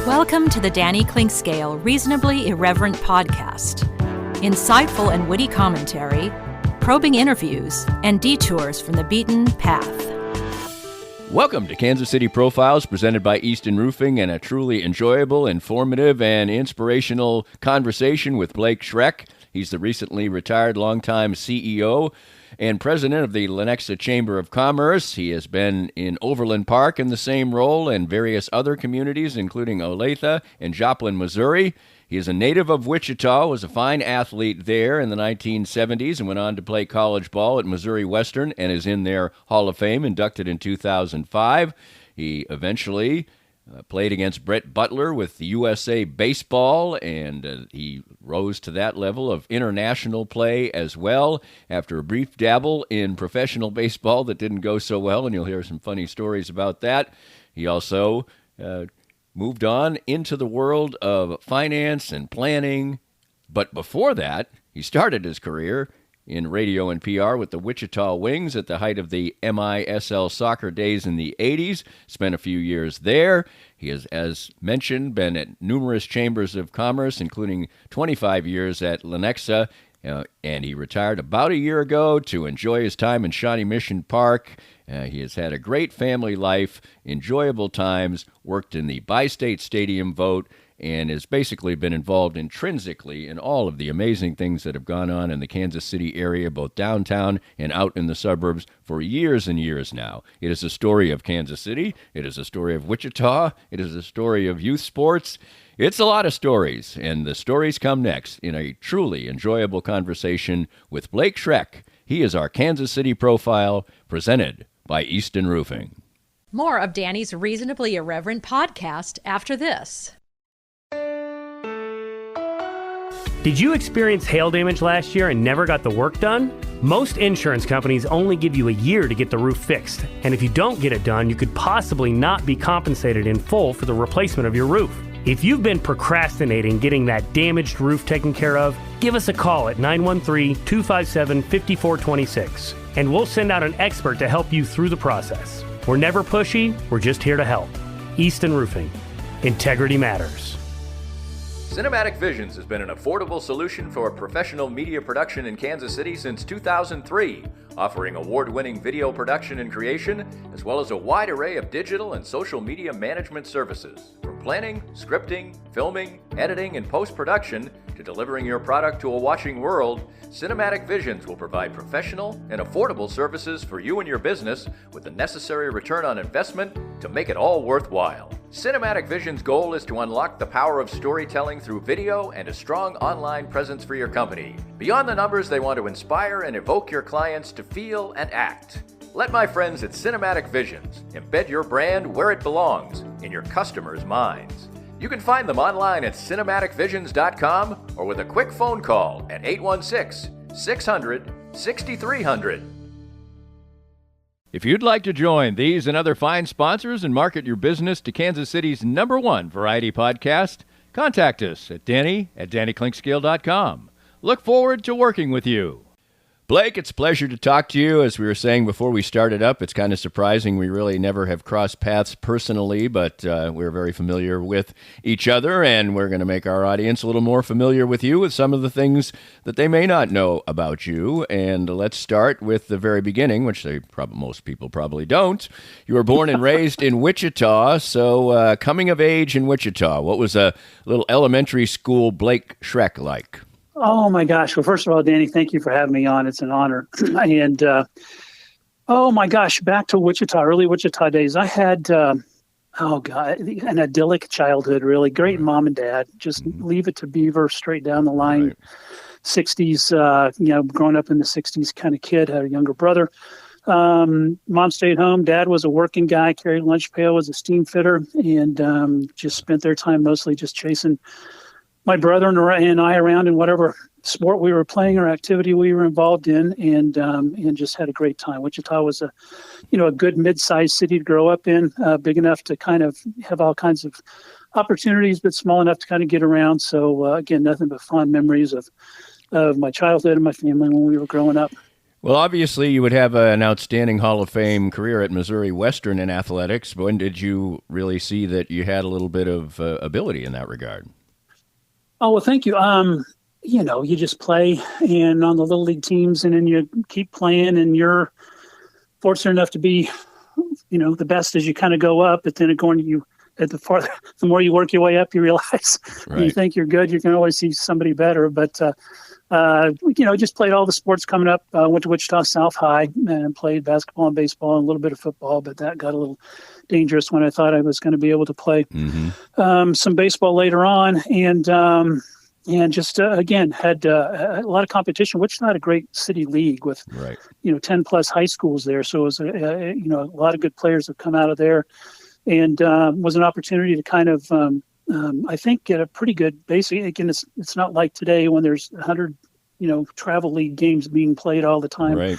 Welcome to the Danny Clinkscale Reasonably Irreverent podcast. Insightful and witty commentary, probing interviews, and detours from the beaten path. Welcome to Kansas City Profiles, presented by Easton Roofing, and a truly enjoyable, informative, and inspirational conversation with Blake Schrek. He's the recently retired longtime CEO and president of the Lenexa Chamber of Commerce. He has been in Overland Park in the same role and various other communities, including Olathe and Joplin, Missouri. He is a native of Wichita, was a fine athlete there in the 1970s, and went on to play college ball at Missouri Western and is in their Hall of Fame, inducted in 2005. He eventually played against Brett Butler with the USA Baseball, and he rose to that level of international play as well after a brief dabble in professional baseball that didn't go so well, and you'll hear some funny stories about that. He also moved on into the world of finance and planning, but before that, he started his career in radio and PR with the Wichita Wings at the height of the MISL soccer days in the 80s, spent a few years there. He has, as mentioned, been at numerous chambers of commerce, including 25 years at Lenexa, and he retired about a year ago to enjoy his time in Shawnee Mission Park. He has had a great family life, enjoyable times, worked in the Bi-State Stadium vote, and has basically been involved intrinsically in all of the amazing things that have gone on in the Kansas City area, both downtown and out in the suburbs, for years and years now. It is a story of Kansas City. It is a story of Wichita. It is a story of youth sports. It's a lot of stories, and the stories come next in a truly enjoyable conversation with Blake Schrek. He is our Kansas City Profile, presented by Easton Roofing. More of Danny's Reasonably Irreverent podcast after this. Did you experience hail damage last year and never got the work done? Most insurance companies only give you a year to get the roof fixed. And if you don't get it done, you could possibly not be compensated in full for the replacement of your roof. If you've been procrastinating getting that damaged roof taken care of, give us a call at 913-257-5426. And we'll send out an expert to help you through the process. We're never pushy, we're just here to help. Easton Roofing. Integrity matters. Cinematic Visions has been an affordable solution for professional media production in Kansas City since 2003, offering award-winning video production and creation, as well as a wide array of digital and social media management services. From planning, scripting, filming, editing, and post-production, to delivering your product to a watching world, Cinematic Visions will provide professional and affordable services for you and your business with the necessary return on investment to make it all worthwhile. Cinematic Vision's goal is to unlock the power of storytelling through video and a strong online presence for your company. Beyond the numbers, they want to inspire and evoke your clients to feel and act. Let my friends at Cinematic Visions embed your brand where it belongs, in your customers' minds. You can find them online at cinematicvisions.com or with a quick phone call at 816-600-6300. If you'd like to join these and other fine sponsors and market your business to Kansas City's #1 variety podcast, contact us at danny@dannyclinkscale.com. Look forward to working with you. Blake, it's a pleasure to talk to you. As we were saying before we started up, it's kind of surprising. We really never have crossed paths personally, but we're very familiar with each other, and we're going to make our audience a little more familiar with you with some of the things that they may not know about you. And let's start with the very beginning, which most people probably don't. You were born and raised in Wichita, so coming of age in Wichita, what was a little elementary school Blake Schrek like? Oh, my gosh. Well, first of all, Danny, thank you for having me on. It's an honor. And, oh, my gosh, back to Wichita, early Wichita days. I had, an idyllic childhood, really. Great mom and dad. Just leave it to Beaver, straight down the line. Right. 60s, growing up in the 60s kind of kid, had a younger brother. Mom stayed home. Dad was a working guy, carried lunch pail, was a steam fitter, and just spent their time mostly just chasing my brother and I around in whatever sport we were playing or activity we were involved in, and just had a great time. Wichita was a good mid-sized city to grow up in, big enough to kind of have all kinds of opportunities, but small enough to kind of get around. So again, nothing but fond memories of my childhood and my family when we were growing up. Well, obviously, you would have an outstanding Hall of Fame career at Missouri Western in athletics. When did you really see that you had a little bit of ability in that regard? Oh, well, thank you. You just play and on the little league teams, and then you keep playing, and you're fortunate enough to be, the best as you kind of go up. But then the more you work your way up, you realize when you think you're good, you can always see somebody better. But just played all the sports coming up. Went to Wichita South High and played basketball and baseball and a little bit of football, but that got a little dangerous when I thought I was going to be able to play some baseball later on. And just, again, had a lot of competition. Wichita had a great city league with, 10 plus high schools there. So it was, a lot of good players have come out of there, and was an opportunity to kind of, I think, get a pretty good basic. Again, it's not like today when there's 100, travel league games being played all the time. Right.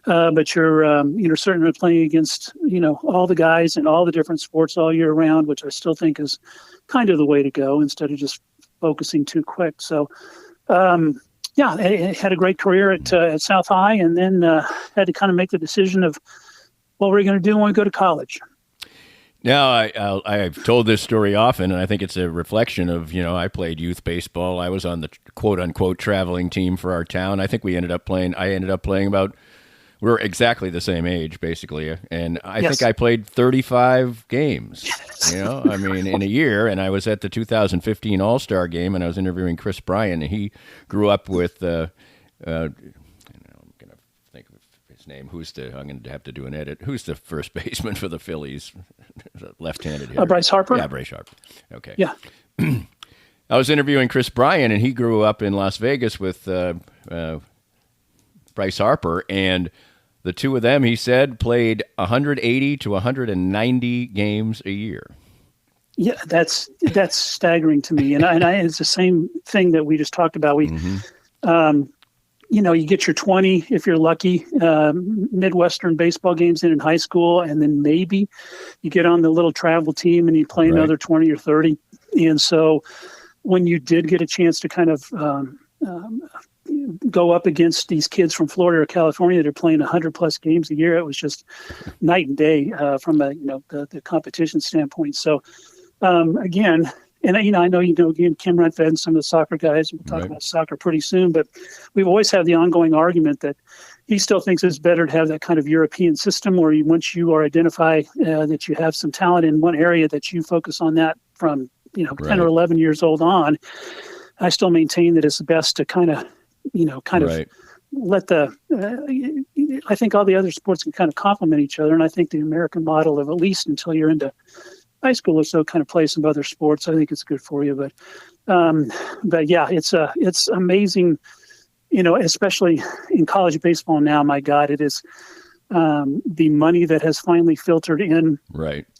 But you're certainly playing against, all the guys in all the different sports all year round, which I still think is kind of the way to go instead of just focusing too quick. So, I had a great career at South High, and then had to kind of make the decision of what we're going to do when we go to college. Now, I've told this story often, and I think it's a reflection of, I played youth baseball. I was on the quote-unquote traveling team for our town. I think I ended up playing about, we're exactly the same age, basically, and I think I played 35 games, in a year, and I was at the 2015 All-Star game, and I was interviewing Chris Bryant, and he grew up with, I'm going to think of his name. I'm going to have to do an edit. Who's the first baseman for the Phillies? Left-handed hitter. Bryce Harper? Yeah, Bryce Harper. Okay. Yeah. I was interviewing Chris Bryant, and he grew up in Las Vegas with Bryce Harper, and the two of them, he said, played 180 to 190 games a year. Yeah, that's staggering to me, and it's the same thing that we just talked about. We, you get your 20 if you're lucky, Midwestern baseball games in high school, and then maybe you get on the little travel team and you play another 20 or 30. And so, when you did get a chance to kind of go up against these kids from Florida or California that are playing 100 plus games a year, it was just night and day from the competition standpoint. So again, and I know again, Kim Renfed and some of the soccer guys, we'll talk about soccer pretty soon, but we've always had the ongoing argument that he still thinks it's better to have that kind of European system where once you are identify that you have some talent in one area, that you focus on that from 10 or 11 years old on. I still maintain that it's best to kind of let I think all the other sports can kind of complement each other. And I think the American model of, at least until you're into high school or so, kind of play some other sports, I think it's good for you. But yeah, it's amazing, especially in college baseball now. My God, it is the money that has finally filtered in,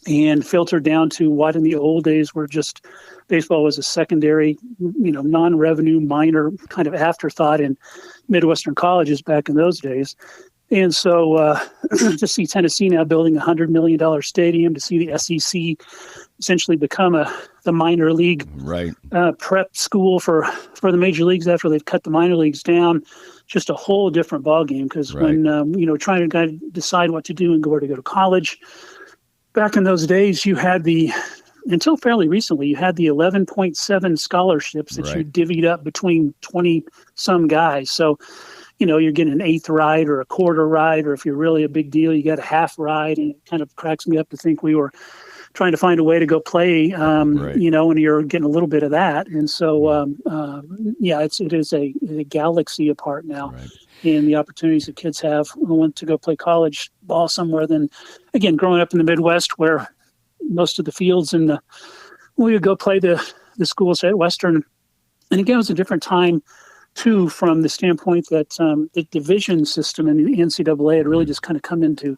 and filtered down to what in the old days were just baseball was a secondary, non-revenue minor kind of afterthought in Midwestern colleges back in those days. And so to see Tennessee now building a $100 million stadium, to see the SEC essentially become the minor league prep school for the major leagues after they've cut the minor leagues down, just a whole different ballgame. Because when trying to decide what to do and where to go to college, back in those days, you had until fairly recently, you had the 11.7 scholarships that you divvied up between 20 some guys. So, you're getting an eighth ride or a quarter ride, or if you're really a big deal, you got a half ride. And it kind of cracks me up to think we were trying to find a way to go play, and you're getting a little bit of that. And so, it is a galaxy apart now in the opportunities that kids have who want to go play college ball somewhere than, again, growing up in the Midwest where most of the fields we would go play the schools at Western. And again, it was a different time too, from the standpoint that the division system in the NCAA had really just kind of come into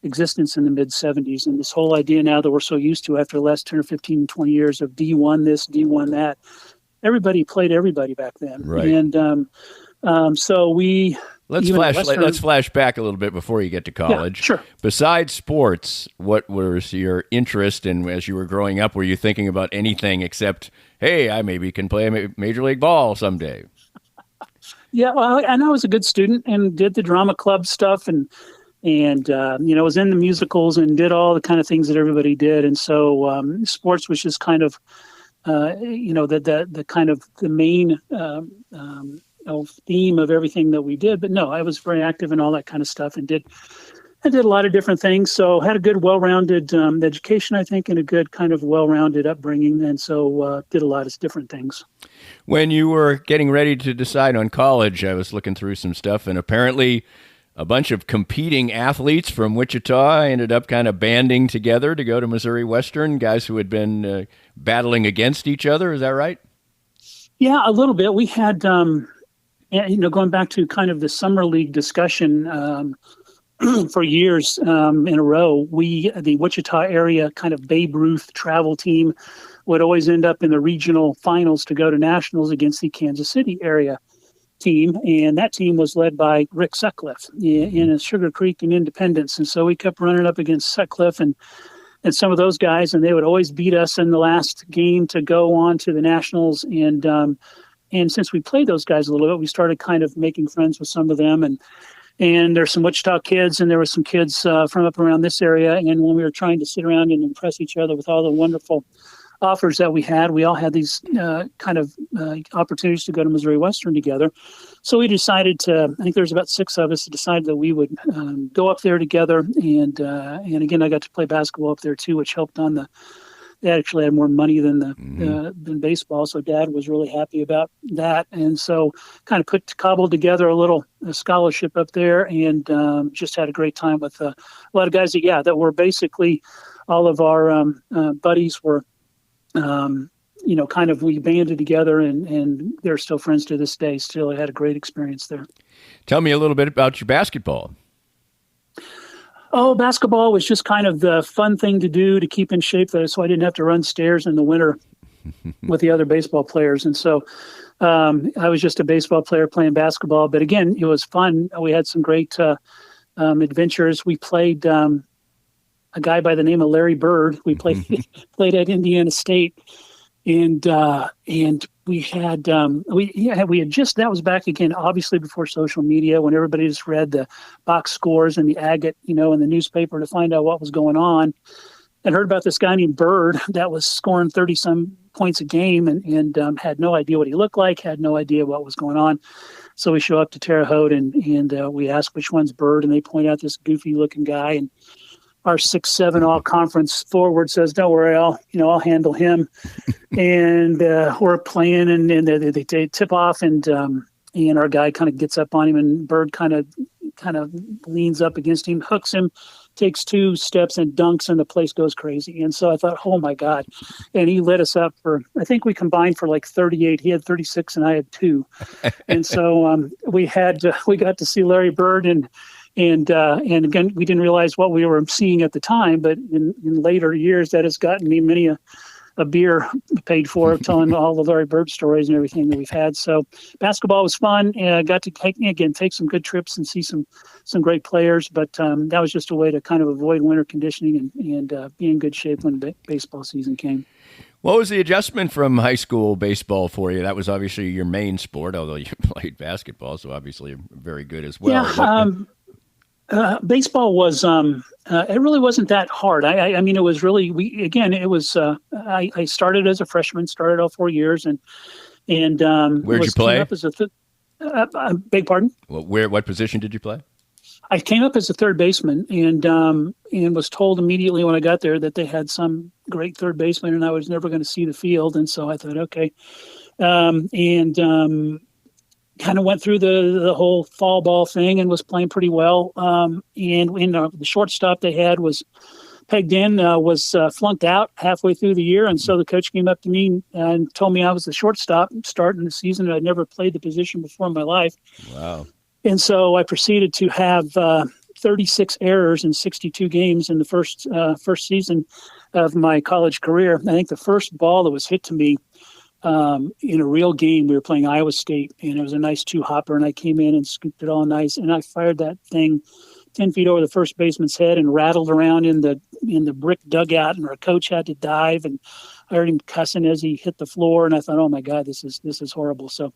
existence in the mid-'70s. And this whole idea now that we're so used to after the last 10 or 15, 20 years of D1 this, D1 that, everybody played everybody back then. And so we... Let's flash back a little bit before you get to college. Yeah, sure. Besides sports, what was your interest in as you were growing up? Were you thinking about anything except, hey, I maybe can play Major League Ball someday? Yeah, well, and I was a good student and did the drama club stuff and was in the musicals and did all the kind of things that everybody did. And so sports was just kind of, the kind of the main theme of everything that we did. But no, I was very active in all that kind of stuff and I did a lot of different things. So had a good, well-rounded education, I think, and a good kind of well-rounded upbringing. And so did a lot of different things. When you were getting ready to decide on college, I was looking through some stuff, and apparently a bunch of competing athletes from Wichita ended up kind of banding together to go to Missouri Western, guys who had been battling against each other. Is that right? Yeah, a little bit. We had, going back to kind of the summer league discussion, for years in a row, the Wichita area kind of Babe Ruth travel team would always end up in the regional finals to go to nationals against the Kansas City area team. And that team was led by Rick Sutcliffe in Sugar Creek and Independence. And so we kept running up against Sutcliffe and some of those guys, and they would always beat us in the last game to go on to the nationals. And since we played those guys a little bit, we started kind of making friends with some of them. And there's some Wichita kids, and there were some kids from up around this area. And when we were trying to sit around and impress each other with all the wonderful offers that we all had these kind of opportunities to go to Missouri Western together. So we decided I think there's about 6 of us, decided that we would go up there together. And again, I got to play basketball up there too, which helped on they actually had more money than than baseball. So Dad was really happy about that. And so kind of cobbled together a scholarship up there and just had a great time with a lot of guys that were basically all of our buddies were, we banded together and they're still friends to this day. Still, I had a great experience there. Tell me a little bit about your basketball. Oh, basketball was just kind of the fun thing to do to keep in shape, so I didn't have to run stairs in the winter with the other baseball players. And so I was just a baseball player playing basketball. But again, it was fun. We had some great adventures. We played a guy by the name of Larry Bird. We played at Indiana State. And we had that was back again, obviously before social media, when everybody just read the box scores and the agate, in the newspaper to find out what was going on, and heard about this guy named Bird that was scoring 30 some points a game and had no idea what he looked like, had no idea what was going on. So we show up to Terre Haute and we ask which one's Bird, and they point out this goofy looking guy, and our 6'7" all-conference forward says, "Don't worry, I'll handle him." And we're playing, and they tip off, and our guy kind of gets up on him, and Bird kind of leans up against him, hooks him, takes 2 steps and dunks, and the place goes crazy. And so I thought, oh my God! And he lit us up for, I think we combined for like 38. He had 36, and I had 2. And so we got to see Larry Bird and again, we didn't realize what we were seeing at the time, but in later years, that has gotten me many a beer paid for, telling all the Larry Bird stories and everything that we've had. So basketball was fun. I got to take some good trips and see some great players, but that was just a way to kind of avoid winter conditioning and be in good shape when baseball season came. What was the adjustment from high school baseball for you? That was obviously your main sport, although you played basketball, so obviously very good as well. Yeah, baseball was, it really wasn't that hard. I mean, it was really, I started as a freshman, started all 4 years and where'd you play? Up as beg pardon? Well, what position did you play? I came up as a third baseman and was told immediately when I got there that they had some great third baseman and I was never going to see the field. And so I thought, okay. Kind of went through the whole fall ball thing and was playing pretty well. And the shortstop they had was pegged in, was flunked out halfway through the year. And so the coach came up to me and told me I was the shortstop starting the season. I'd never played the position before in my life. Wow. And so I proceeded to have 36 errors in 62 games in the first season of my college career. I think the first ball that was hit to me in a real game, we were playing Iowa State, and it was a nice 2-hopper, and I came in and scooped it all nice, and I fired that thing 10 feet over the first baseman's head and rattled around in the in the brick dugout, and our coach had to dive, and I heard him cussing as he hit the floor, and I thought, oh my God, this is horrible. So,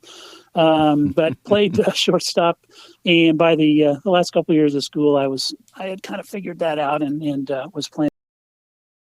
but played shortstop, and by the last couple of years of school, I had kind of figured that out, and was playing.